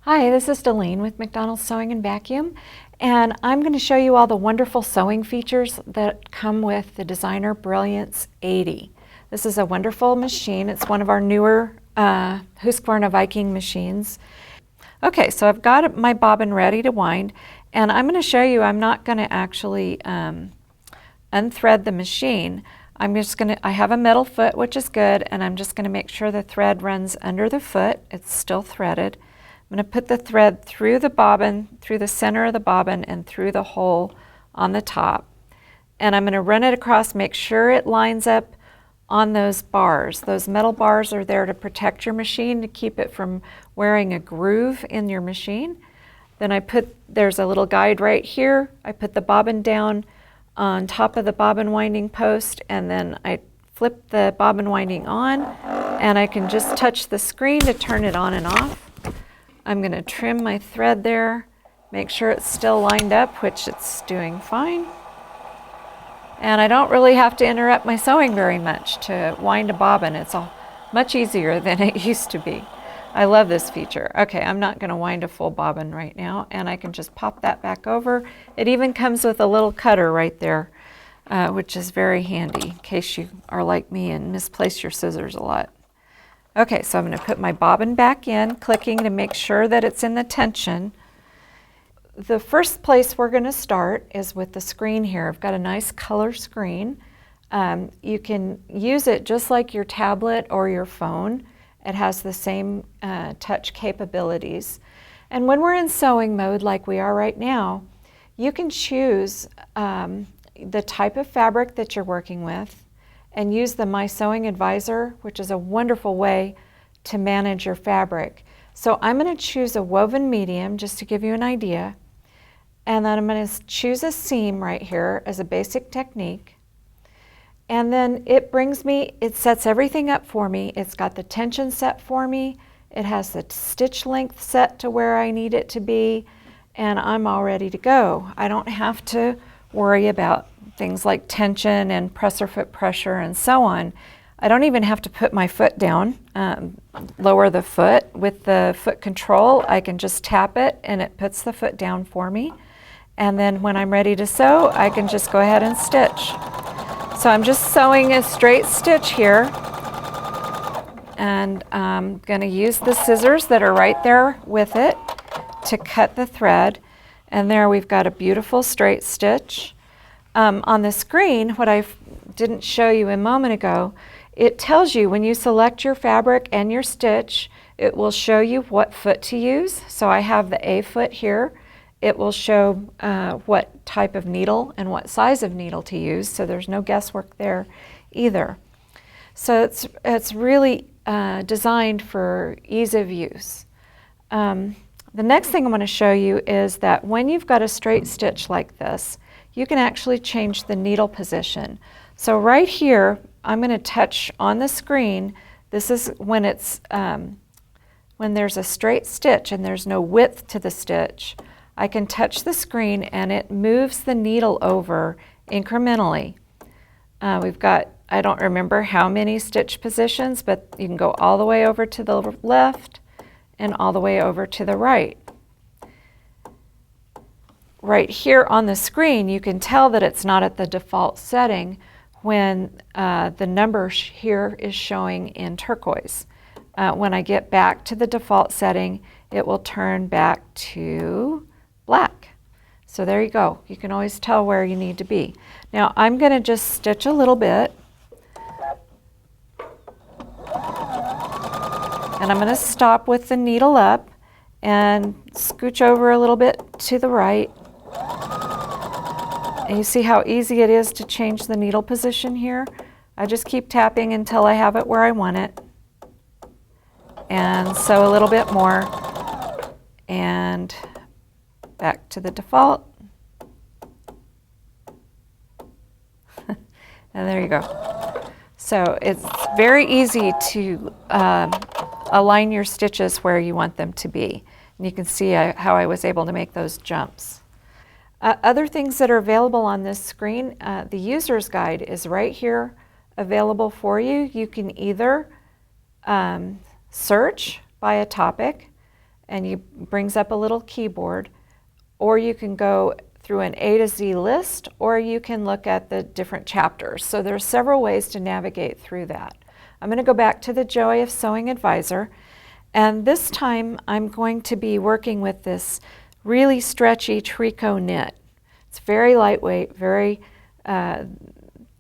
Hi, this is Dalene with McDonald Sewing and Vacuum, and I'm going to show you all the wonderful sewing features that come with the Designer Brillance 80. This is a wonderful machine. It's one of our newer Husqvarna Viking machines. Okay, so I've got my bobbin ready to wind, and I'm going to show you I'm not going to actually unthread the machine. I have a metal foot, which is good, and I'm just going to make sure the thread runs under the foot. It's still threaded. I'm going to put the thread through the bobbin, through the center of the bobbin, and through the hole on the top. And I'm going to run it across, make sure it lines up on those bars. Those metal bars are there to protect your machine, to keep it from wearing a groove in your machine. Then there's a little guide right here. I put the bobbin down on top of the bobbin winding post, and then I flip the bobbin winding on, and I can just touch the screen to turn it on and off. I'm going to trim my thread there, make sure it's still lined up, which it's doing fine. And I don't really have to interrupt my sewing very much to wind a bobbin. It's much easier than it used to be. I love this feature. Okay, I'm not going to wind a full bobbin right now, and I can just pop that back over. It even comes with a little cutter right there, which is very handy in case you are like me and misplace your scissors a lot. Okay, so I'm going to put my bobbin back in, clicking to make sure that it's in the tension. The first place we're going to start is with the screen here. I've got a nice color screen. You can use it just like your tablet or your phone. It has the same touch capabilities. And when we're in sewing mode like we are right now, you can choose the type of fabric that you're working with, and use the My Sewing Advisor, which is a wonderful way to manage your fabric. So I'm going to choose a woven medium, just to give you an idea, and then I'm going to choose a seam right here as a basic technique. And then it sets everything up for me. It's got the tension set for me, it has the stitch length set to where I need it to be, and I'm all ready to go. I don't have to worry about things like tension and presser foot pressure and so on. I don't even have to put my foot down, lower the foot. With the foot control, I can just tap it and it puts the foot down for me. And then when I'm ready to sew, I can just go ahead and stitch. So I'm just sewing a straight stitch here, and I'm going to use the scissors that are right there with it to cut the thread. And there we've got a beautiful straight stitch. On the screen, what I didn't show you a moment ago, it tells you when you select your fabric and your stitch, it will show you what foot to use. So I have the A foot here. It will show what type of needle and what size of needle to use, so there's no guesswork there either. So it's really designed for ease of use. The next thing I want to show you is that when you've got a straight stitch like this, you can actually change the needle position. So right here, I'm going to touch on the screen. This is when when there's a straight stitch and there's no width to the stitch. I can touch the screen and it moves the needle over incrementally. We've got, I don't remember how many stitch positions, but you can go all the way over to the left and all the way over to the right. Right here on the screen, you can tell that it's not at the default setting when the number here is showing in turquoise. When I get back to the default setting, it will turn back to black. So there you go. You can always tell where you need to be. Now I'm going to just stitch a little bit. And I'm going to stop with the needle up and scooch over a little bit to the right. And you see how easy it is to change the needle position here? I just keep tapping until I have it where I want it. And sew a little bit more. And back to the default. And there you go. So it's very easy to align your stitches where you want them to be. And you can see how I was able to make those jumps. Other things that are available on this screen, the user's guide is right here available for you. You can either search by a topic, and you brings up a little keyboard, or you can go through an A to Z list, or you can look at the different chapters. So there's several ways to navigate through that. I'm going to go back to the Joy of Sewing Advisor, and this time I'm going to be working with this really stretchy tricot knit. It's very lightweight, very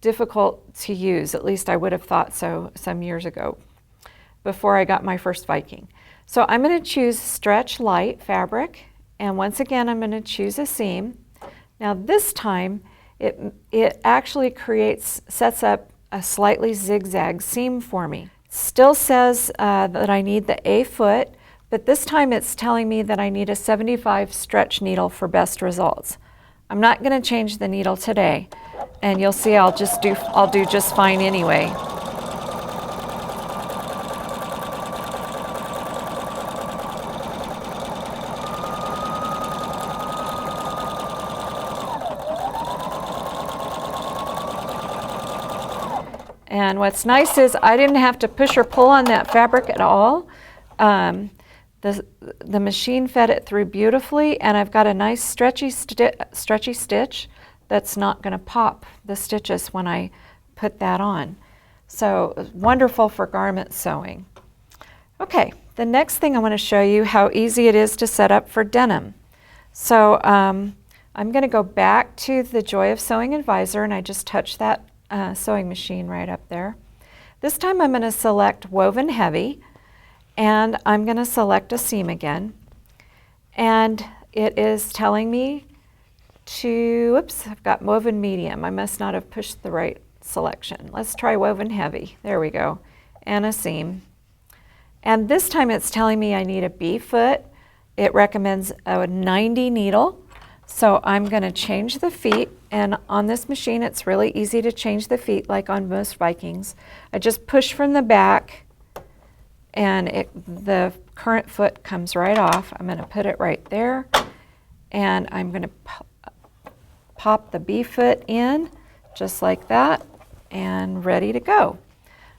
difficult to use, at least I would have thought so some years ago, before I got my first Viking. So I'm going to choose Stretch Light fabric, and once again I'm going to choose a seam. Now this time it actually sets up a slightly zigzag seam for me. It still says that I need the A foot, but this time it's telling me that I need a 75 stretch needle for best results. I'm not going to change the needle today, and you'll see I'll do just fine anyway. And what's nice is I didn't have to push or pull on that fabric at all. The machine fed it through beautifully, and I've got a nice stretchy stitch that's not going to pop the stitches when I put that on. So wonderful for garment sewing. Okay, the next thing I want to show you how easy it is to set up for denim. So I'm going to go back to the Joy of Sewing Advisor, and I just touched that sewing machine right up there. This time I'm going to select Woven Heavy, and I'm going to select a seam again, and it is telling me to, oops, I've got Woven Medium. I must not have pushed the right selection. Let's try Woven Heavy. There we go, and a seam. And this time it's telling me I need a B foot. It recommends a 90 needle, so I'm going to change the feet, and on this machine it's really easy to change the feet like on most Vikings. I just push from the back, and the current foot comes right off. I'm going to put it right there, and I'm going to pop the B foot in just like that, and ready to go.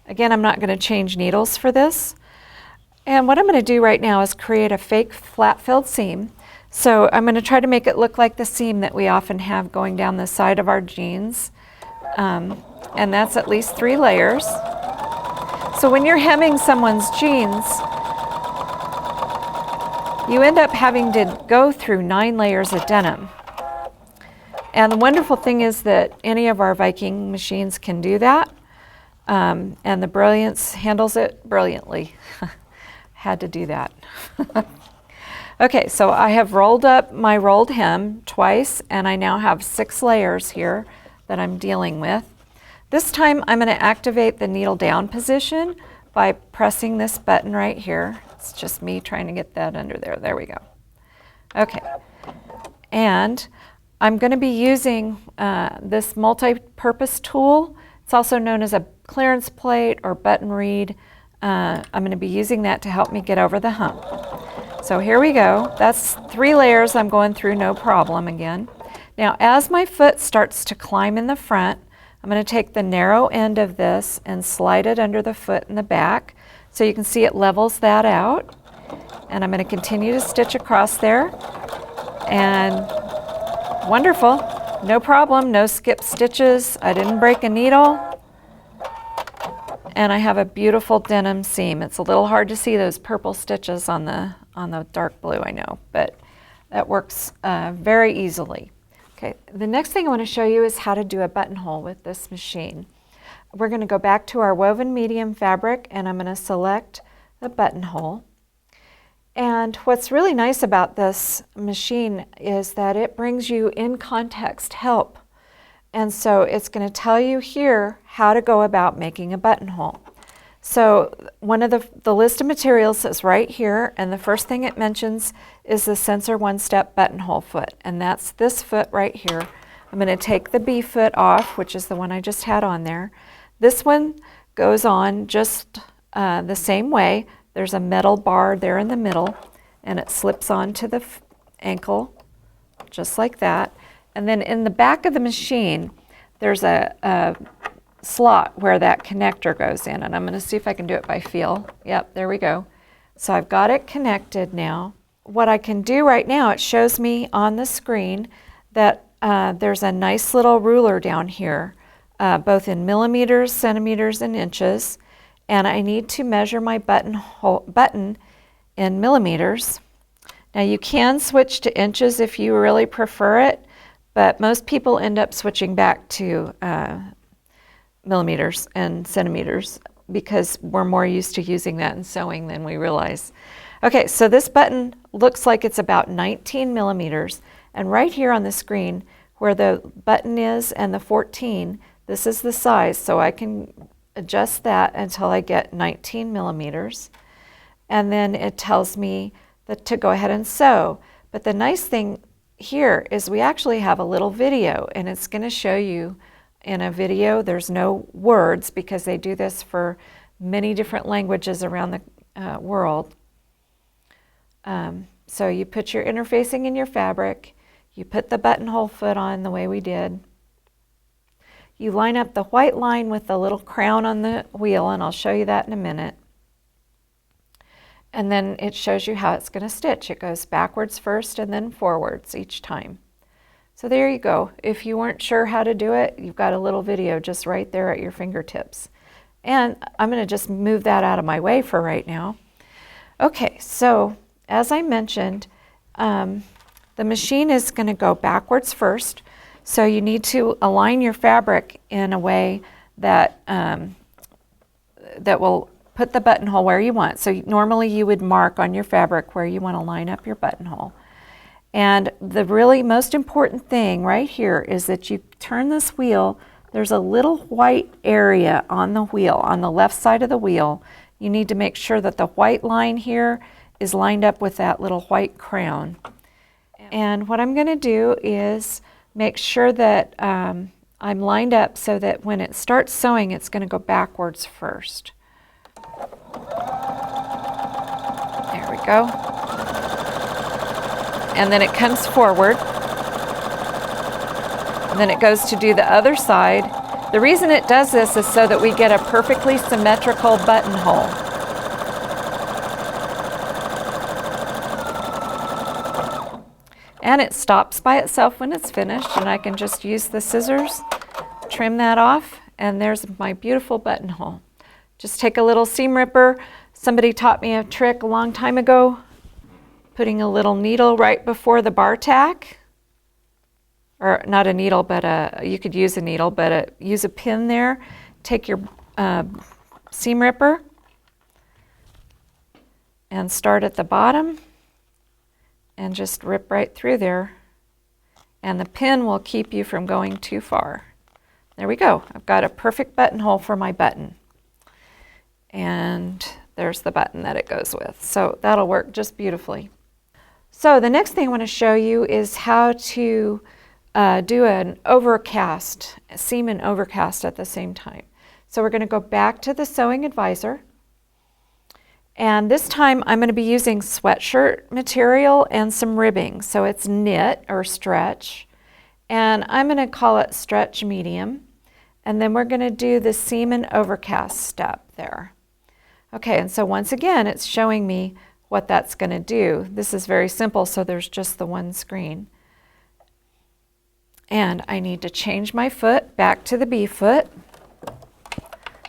Again, I'm not going to change needles for this. And what I'm going to do right now is create a fake flat-filled seam. So I'm going to try to make it look like the seam that we often have going down the side of our jeans. And that's at least 3 layers. So when you're hemming someone's jeans, you end up having to go through 9 layers of denim. And the wonderful thing is that any of our Viking machines can do that. And the Brillance handles it brilliantly. Had to do that. Okay, so I have rolled up my rolled hem twice, and I now have 6 layers here that I'm dealing with. This time I'm going to activate the needle down position by pressing this button right here. It's just me trying to get that under there. There we go. Okay, and I'm going to be using this multi-purpose tool. It's also known as a clearance plate or button reed. I'm going to be using that to help me get over the hump. So here we go. That's 3 layers I'm going through, no problem again. Now as my foot starts to climb in the front, I'm going to take the narrow end of this and slide it under the foot in the back, so you can see it levels that out. And I'm going to continue to stitch across there. And wonderful, no problem, no skip stitches. I didn't break a needle. And I have a beautiful denim seam. It's a little hard to see those purple stitches on the dark blue, I know, but that works very easily. Okay, the next thing I want to show you is how to do a buttonhole with this machine. We're going to go back to our woven medium fabric, and I'm going to select the buttonhole. And what's really nice about this machine is that it brings you in context help. And so it's going to tell you here how to go about making a buttonhole. So one of the list of materials is right here, and the first thing it mentions is the sensor one-step buttonhole foot, and that's this foot right here. I'm going to take the B foot off, which is the one I just had on there. This one goes on just the same way. There's a metal bar there in the middle, and it slips onto the ankle just like that. And then in the back of the machine, there's a slot where that connector goes in, and I'm going to see if I can do it by feel. Yep, there we go. So I've got it connected now. What I can do right now, it shows me on the screen that there's a nice little ruler down here, both in millimeters, centimeters, and inches. And I need to measure my button in millimeters. Now you can switch to inches if you really prefer it, but most people end up switching back to millimeters and centimeters because we're more used to using that in sewing than we realize. Okay, so this button looks like it's about 19 millimeters, and right here on the screen where the button is and the 14, this is the size, so I can adjust that until I get 19 millimeters, and then it tells me that to go ahead and sew. But the nice thing here is we actually have a little video, and it's going to show you in a video. There's no words because they do this for many different languages around the world. So you put your interfacing in your fabric, you put the buttonhole foot on the way we did. You line up the white line with the little crown on the wheel, and I'll show you that in a minute. And then it shows you how it's going to stitch. It goes backwards first and then forwards each time. So there you go. If you weren't sure how to do it, you've got a little video just right there at your fingertips. And I'm going to just move that out of my way for right now. Okay, so as I mentioned, the machine is going to go backwards first. So you need to align your fabric in a way that, that will put the buttonhole where you want. So normally you would mark on your fabric where you want to line up your buttonhole. And the really most important thing right here is that you turn this wheel. There's a little white area on the wheel, on the left side of the wheel. You need to make sure that the white line here is lined up with that little white crown. And what I'm going to do is make sure that I'm lined up so that when it starts sewing, it's going to go backwards first. There we go. And then it comes forward. And then it goes to do the other side. The reason it does this is so that we get a perfectly symmetrical buttonhole. And it stops by itself when it's finished, and I can just use the scissors, trim that off, and there's my beautiful buttonhole. Just take a little seam ripper. Somebody taught me a trick a long time ago, putting a little needle right before the bar tack. Or not a needle, but you could use a needle, but use a pin there. Take your seam ripper and start at the bottom and just rip right through there. And the pin will keep you from going too far. There we go. I've got a perfect buttonhole for my button. And there's the button that it goes with. So that'll work just beautifully. So the next thing I want to show you is how to do an overcast, a seam and overcast at the same time. So we're going to go back to the Sewing Advisor. And this time I'm going to be using sweatshirt material and some ribbing. So it's knit or stretch. And I'm going to call it stretch medium. And then we're going to do the seam and overcast step there. Okay, and so once again, it's showing me what that's going to do. This is very simple, so there's just the one screen. And I need to change my foot back to the B foot.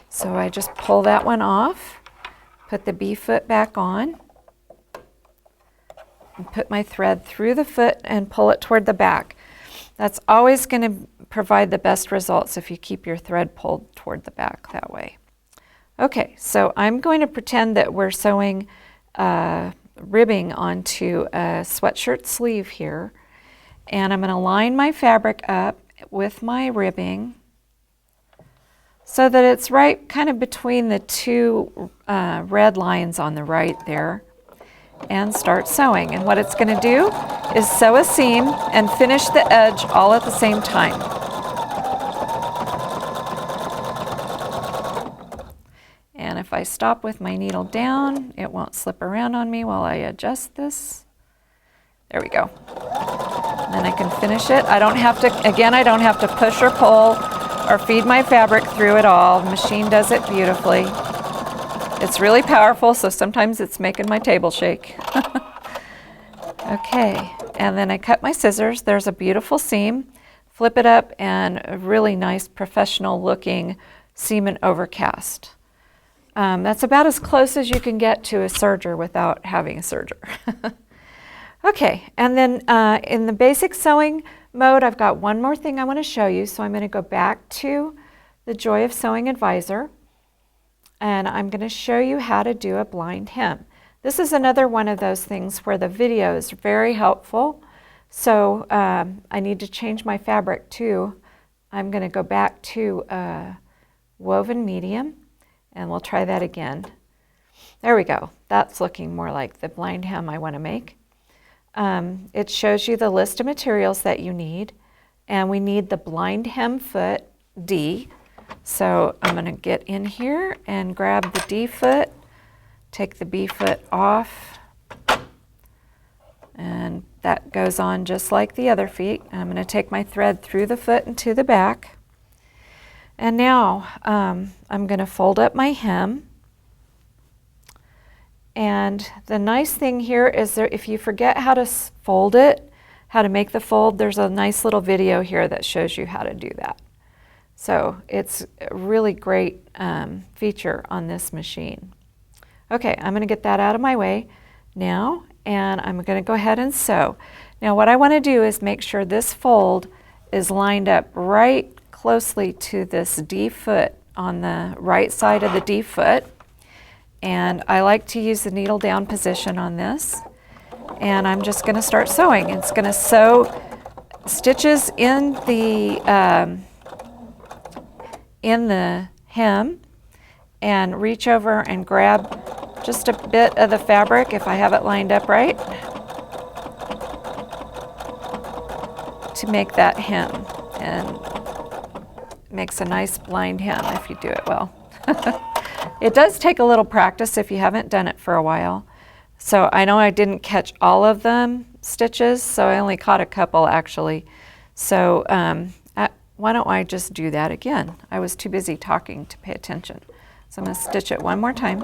So I just pull that one off, put the B foot back on, and put my thread through the foot and pull it toward the back. That's always going to provide the best results if you keep your thread pulled toward the back that way. Okay, so I'm going to pretend that we're sewing ribbing onto a sweatshirt sleeve here. And I'm going to line my fabric up with my ribbing so that it's right kind of between the two red lines on the right there, and start sewing. And what it's going to do is sew a seam and finish the edge all at the same time. And if I stop with my needle down, it won't slip around on me while I adjust this. There we go. And then I can finish it. I don't have to, again, I don't have to push or pull or feed my fabric through it all. The machine does it beautifully. It's really powerful, so sometimes it's making my table shake. Okay, and then I cut my scissors. There's a beautiful seam. Flip it up, and a really nice professional looking seam and overcast. That's about as close as you can get to a serger without having a serger. Okay, and then in the basic sewing mode, I've got one more thing I want to show you. So I'm going to go back to the Joy of Sewing Advisor, and I'm going to show you how to do a blind hem. This is another one of those things where the video is very helpful. So I need to change my fabric too. I'm going to go back to woven medium, and we'll try that again. There we go. That's looking more like the blind hem I want to make. It shows you the list of materials that you need, and we need the blind hem foot D. So I'm going to get in here and grab the D foot, take the B foot off, and that goes on just like the other feet. I'm going to take my thread through the foot and to the back. And now I'm going to fold up my hem. And the nice thing here is that if you forget how to fold it, how to make the fold, there's a nice little video here that shows you how to do that. So it's a really great feature on this machine. Okay, I'm going to get that out of my way now, and I'm going to go ahead and sew. Now what I want to do is make sure this fold is lined up right closely to this D foot on the right side of the D foot. And I like to use the needle down position on this. And I'm just going to start sewing. It's going to sew stitches in the hem and reach over and grab just a bit of the fabric if I have it lined up right to make that hem. And it makes a nice blind hem if you do it well. It does take a little practice if you haven't done it for a while. So I know I didn't catch all of them stitches, so I only caught a couple actually. So why don't I just do that again? I was too busy talking to pay attention. So I'm going to stitch it one more time.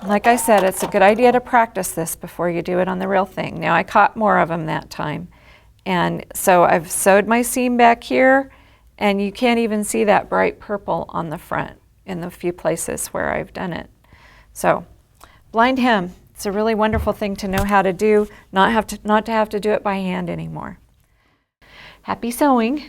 Like I said, it's a good idea to practice this before you do it on the real thing. Now I caught more of them that time. And so I've sewed my seam back here, and you can't even see that bright purple on the front in the few places where I've done it. So blind hem, it's a really wonderful thing to know how to do, not to have to do it by hand anymore. Happy sewing.